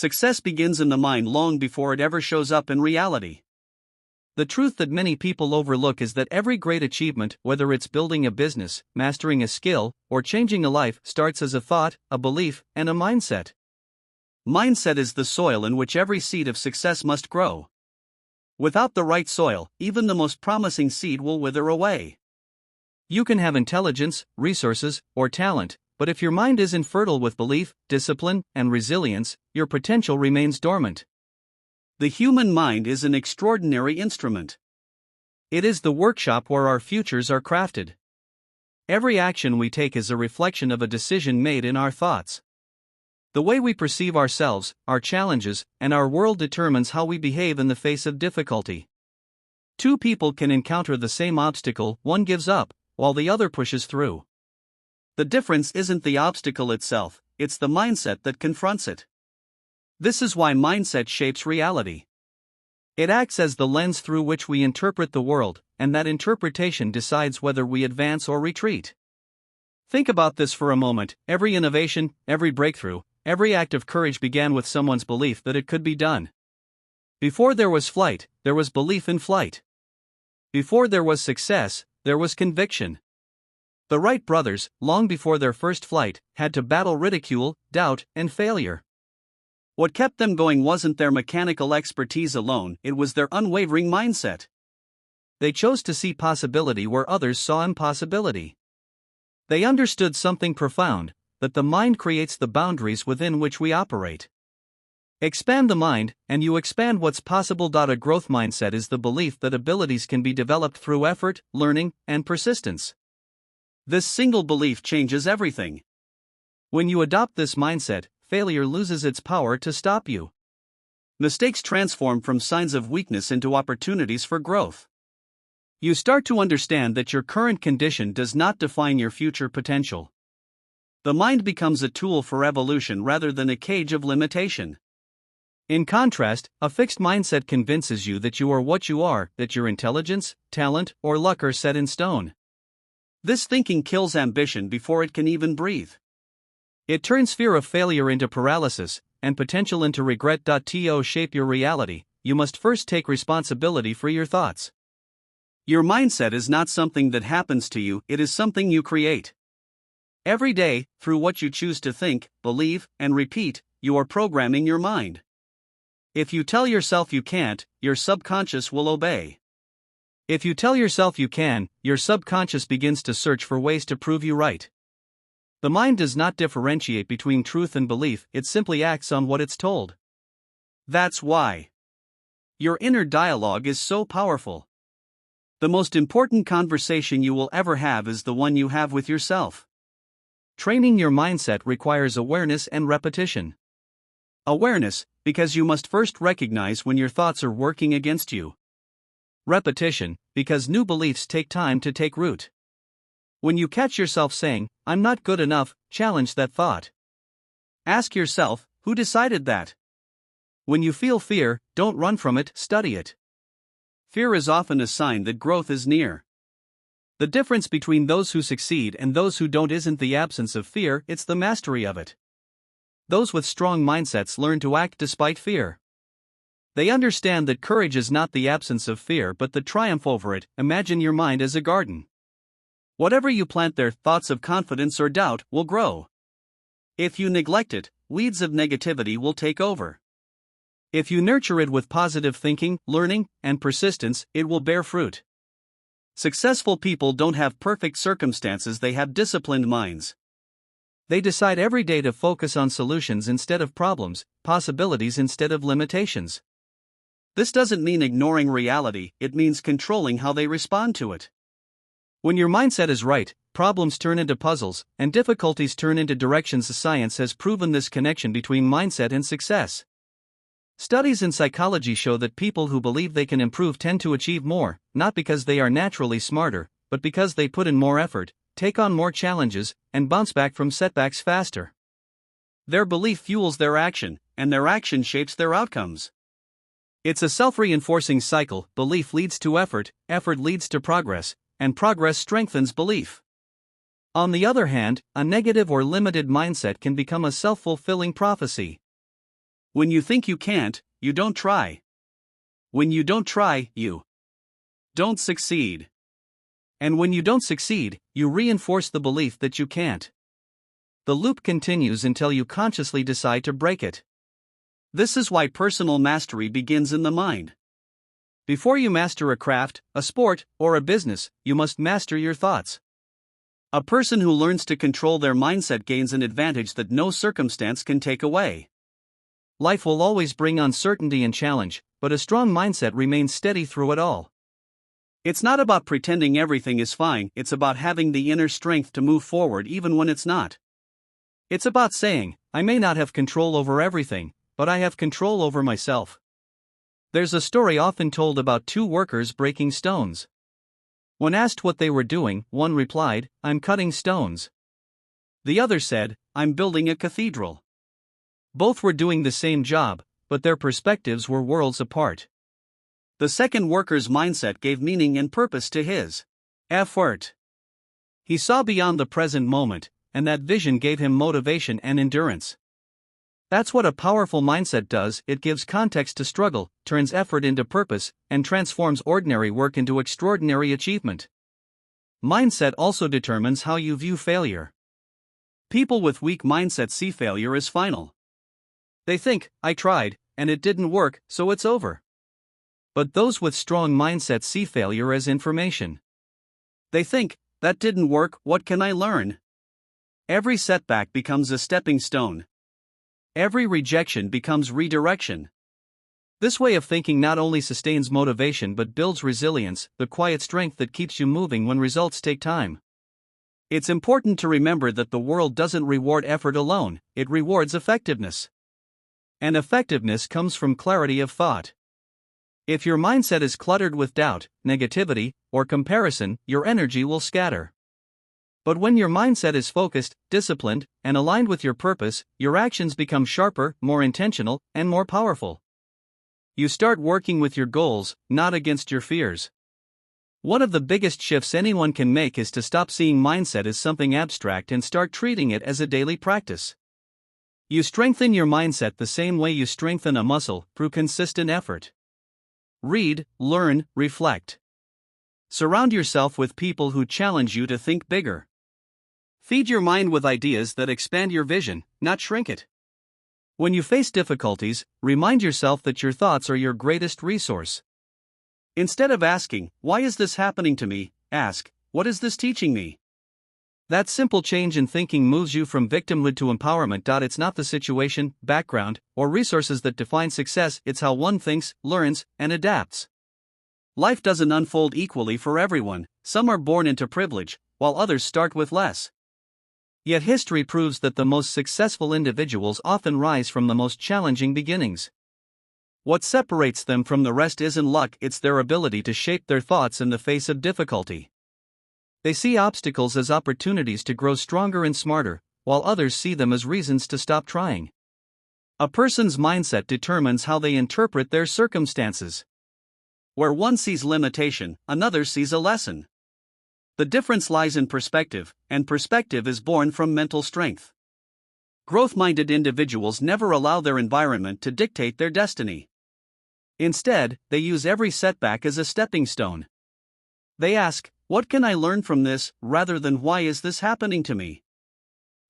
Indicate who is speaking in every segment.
Speaker 1: Success begins in the mind long before it ever shows up in reality. The truth that many people overlook is that every great achievement, whether it's building a business, mastering a skill, or changing a life, starts as a thought, a belief, and a mindset. Mindset is the soil in which every seed of success must grow. Without the right soil, even the most promising seed will wither away. You can have intelligence, resources, or talent, but if your mind isn't fertile with belief, discipline, and resilience, your potential remains dormant. The human mind is an extraordinary instrument. It is the workshop where our futures are crafted. Every action we take is a reflection of a decision made in our thoughts. The way we perceive ourselves, our challenges, and our world determines how we behave in the face of difficulty. Two people can encounter the same obstacle, one gives up, while the other pushes through. The difference isn't the obstacle itself, it's the mindset that confronts it. This is why mindset shapes reality. It acts as the lens through which we interpret the world, and that interpretation decides whether we advance or retreat. Think about this for a moment. Every innovation, every breakthrough, every act of courage began with someone's belief that it could be done. Before there was flight, there was belief in flight. Before there was success, there was conviction. The Wright brothers, long before their first flight, had to battle ridicule, doubt, and failure. What kept them going wasn't their mechanical expertise alone, it was their unwavering mindset. They chose to see possibility where others saw impossibility. They understood something profound, that the mind creates the boundaries within which we operate. Expand the mind, and you expand what's possible. A growth mindset is the belief that abilities can be developed through effort, learning, and persistence. This single belief changes everything. When you adopt this mindset, failure loses its power to stop you. Mistakes transform from signs of weakness into opportunities for growth. You start to understand that your current condition does not define your future potential. The mind becomes a tool for evolution rather than a cage of limitation. In contrast, a fixed mindset convinces you that you are what you are, that your intelligence, talent, or luck are set in stone. This thinking kills ambition before it can even breathe. It turns fear of failure into paralysis, and potential into regret. To shape your reality, you must first take responsibility for your thoughts. Your mindset is not something that happens to you, it is something you create. Every day, through what you choose to think, believe, and repeat, you are programming your mind. If you tell yourself you can't, your subconscious will obey. If you tell yourself you can, your subconscious begins to search for ways to prove you right. The mind does not differentiate between truth and belief, it simply acts on what it's told. That's why your inner dialogue is so powerful. The most important conversation you will ever have is the one you have with yourself. Training your mindset requires awareness and repetition. Awareness, because you must first recognize when your thoughts are working against you. Repetition, because new beliefs take time to take root. When you catch yourself saying, "I'm not good enough," challenge that thought. Ask yourself, who decided that? When you feel fear, don't run from it, study it. Fear is often a sign that growth is near. The difference between those who succeed and those who don't isn't the absence of fear, it's the mastery of it. Those with strong mindsets learn to act despite fear. They understand that courage is not the absence of fear but the triumph over it. Imagine your mind as a garden. Whatever you plant there, thoughts of confidence or doubt will grow. If you neglect it, weeds of negativity will take over. If you nurture it with positive thinking, learning, and persistence, it will bear fruit. Successful people don't have perfect circumstances, they have disciplined minds. They decide every day to focus on solutions instead of problems, possibilities instead of limitations. This doesn't mean ignoring reality, it means controlling how they respond to it. When your mindset is right, problems turn into puzzles, and difficulties turn into directions. Science has proven this connection between mindset and success. Studies in psychology show that people who believe they can improve tend to achieve more, not because they are naturally smarter, but because they put in more effort, take on more challenges, and bounce back from setbacks faster. Their belief fuels their action, and their action shapes their outcomes. It's a self-reinforcing cycle. Belief leads to effort, effort leads to progress, and progress strengthens belief. On the other hand, a negative or limited mindset can become a self-fulfilling prophecy. When you think you can't, you don't try. When you don't try, you don't succeed. And when you don't succeed, you reinforce the belief that you can't. The loop continues until you consciously decide to break it. This is why personal mastery begins in the mind. Before you master a craft, a sport, or a business, you must master your thoughts. A person who learns to control their mindset gains an advantage that no circumstance can take away. Life will always bring uncertainty and challenge, but a strong mindset remains steady through it all. It's not about pretending everything is fine, it's about having the inner strength to move forward even when it's not. It's about saying, I may not have control over everything, but I have control over myself. There's a story often told about two workers breaking stones. When asked what they were doing, one replied, I'm cutting stones. The other said, I'm building a cathedral. Both were doing the same job, but their perspectives were worlds apart. The second worker's mindset gave meaning and purpose to his effort. He saw beyond the present moment, and that vision gave him motivation and endurance. That's what a powerful mindset does, it gives context to struggle, turns effort into purpose, and transforms ordinary work into extraordinary achievement. Mindset also determines how you view failure. People with weak mindsets see failure as final. They think, I tried, and it didn't work, so it's over. But those with strong mindsets see failure as information. They think, that didn't work, what can I learn? Every setback becomes a stepping stone. Every rejection becomes redirection. This way of thinking not only sustains motivation but builds resilience, the quiet strength that keeps you moving when results take time. It's important to remember that the world doesn't reward effort alone, it rewards effectiveness. And effectiveness comes from clarity of thought. If your mindset is cluttered with doubt, negativity, or comparison, your energy will scatter. But when your mindset is focused, disciplined, and aligned with your purpose, your actions become sharper, more intentional, and more powerful. You start working with your goals, not against your fears. One of the biggest shifts anyone can make is to stop seeing mindset as something abstract and start treating it as a daily practice. You strengthen your mindset the same way you strengthen a muscle, through consistent effort. Read, learn, reflect. Surround yourself with people who challenge you to think bigger. Feed your mind with ideas that expand your vision, not shrink it. When you face difficulties, remind yourself that your thoughts are your greatest resource. Instead of asking, why is this happening to me, ask, what is this teaching me? That simple change in thinking moves you from victimhood to empowerment. It's not the situation, background, or resources that define success, it's how one thinks, learns, and adapts. Life doesn't unfold equally for everyone, some are born into privilege, while others start with less. Yet history proves that the most successful individuals often rise from the most challenging beginnings. What separates them from the rest isn't luck, it's their ability to shape their thoughts in the face of difficulty. They see obstacles as opportunities to grow stronger and smarter, while others see them as reasons to stop trying. A person's mindset determines how they interpret their circumstances. Where one sees limitation, another sees a lesson. The difference lies in perspective, and perspective is born from mental strength. Growth-minded individuals never allow their environment to dictate their destiny. Instead, they use every setback as a stepping stone. They ask, what can I learn from this, rather than why is this happening to me?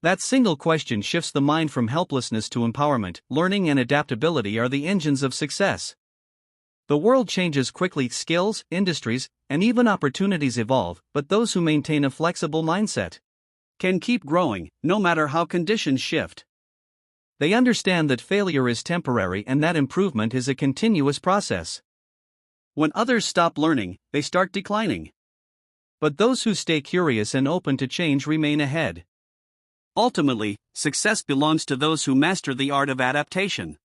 Speaker 1: That single question shifts the mind from helplessness to empowerment. Learning and adaptability are the engines of success. The world changes quickly, skills, industries, and even opportunities evolve, but those who maintain a flexible mindset can keep growing, no matter how conditions shift. They understand that failure is temporary and that improvement is a continuous process. When others stop learning, they start declining. But those who stay curious and open to change remain ahead. Ultimately, success belongs to those who master the art of adaptation.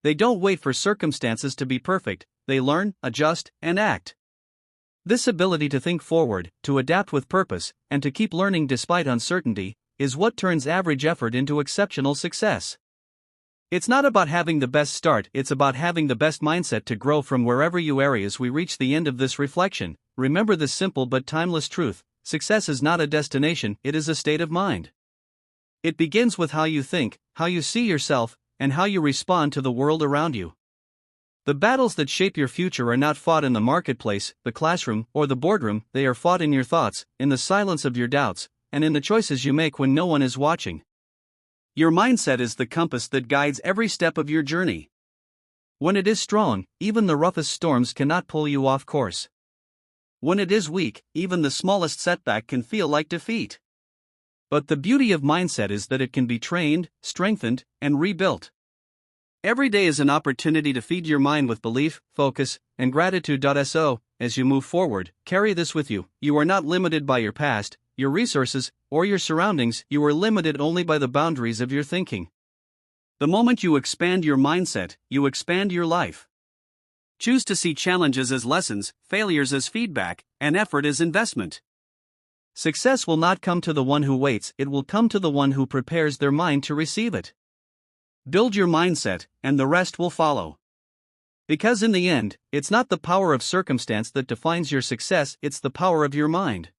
Speaker 1: They don't wait for circumstances to be perfect, they learn, adjust, and act. This ability to think forward, to adapt with purpose, and to keep learning despite uncertainty, is what turns average effort into exceptional success. It's not about having the best start, it's about having the best mindset to grow from wherever you are. As we reach the end of this reflection, remember this simple but timeless truth: success is not a destination, it is a state of mind. It begins with how you think, how you see yourself, and how you respond to the world around you. The battles that shape your future are not fought in the marketplace, the classroom, or the boardroom, they are fought in your thoughts, in the silence of your doubts, and in the choices you make when no one is watching. Your mindset is the compass that guides every step of your journey. When it is strong, even the roughest storms cannot pull you off course. When it is weak, even the smallest setback can feel like defeat. But the beauty of mindset is that it can be trained, strengthened, and rebuilt. Every day is an opportunity to feed your mind with belief, focus, and gratitude. So, as you move forward, carry this with you. You are not limited by your past, your resources, or your surroundings. You are limited only by the boundaries of your thinking. The moment you expand your mindset, you expand your life. Choose to see challenges as lessons, failures as feedback, and effort as investment. Success will not come to the one who waits, it will come to the one who prepares their mind to receive it. Build your mindset, and the rest will follow. Because in the end, it's not the power of circumstance that defines your success, it's the power of your mind.